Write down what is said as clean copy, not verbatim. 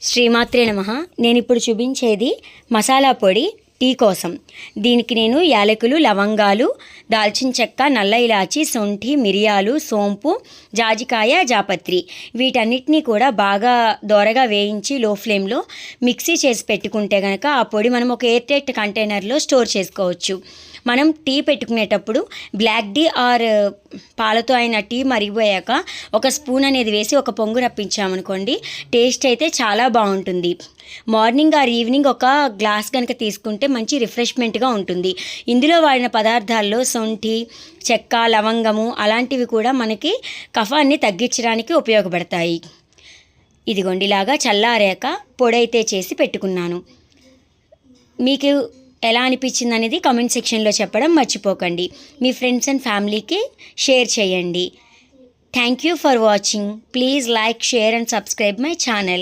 శ్రీమాత్రే నమః. నేను ఇప్పుడు చూపించేది మసాలా పొడి టీ కోసం. దీనికి నేను యాలకులు, లవంగాలు, దాల్చిన చెక్క, నల్ల ఇలాచి, శొంఠి, మిరియాలు, సోంపు, జాజికాయ, జాపత్రి వీటన్నిటినీ కూడా బాగా దోరగా వేయించి లో ఫ్లేమ్లో మిక్సీ చేసి పెట్టుకుంటే కనుక ఆ పొడి మనం ఒక ఎయిర్ టైట్ కంటైనర్లో స్టోర్ చేసుకోవచ్చు. మనం టీ పెట్టుకునేటప్పుడు బ్లాక్ టీ ఆర్ పాలతో అయిన టీ మరిగిపోయాక ఒక స్పూన్ అనేది వేసి ఒక పొంగు రప్పించామనుకోండి, టేస్ట్ అయితే చాలా బాగుంటుంది. మార్నింగ్ ఆర్ ఈవినింగ్ ఒక గ్లాస్ కనుక తీసుకుంటే మంచి రిఫ్రెష్మెంట్గా ఉంటుంది. ఇందులో వాడిన పదార్థాల్లో శొంఠి, చెక్క, లవంగము అలాంటివి కూడా మనకి కఫాన్ని తగ్గించడానికి ఉపయోగపడతాయి. ఇదిగోండి ఇలాగా చల్లారాక పొడైతే చేసి పెట్టుకున్నాను. మీకు ఎలా అనిపించింది అనేది కామెంట్ సెక్షన్లో చెప్పడం మర్చిపోకండి. మీ ఫ్రెండ్స్ అండ్ ఫ్యామిలీకి షేర్ చేయండి. Thank you for watching. Please like, share and subscribe my channel.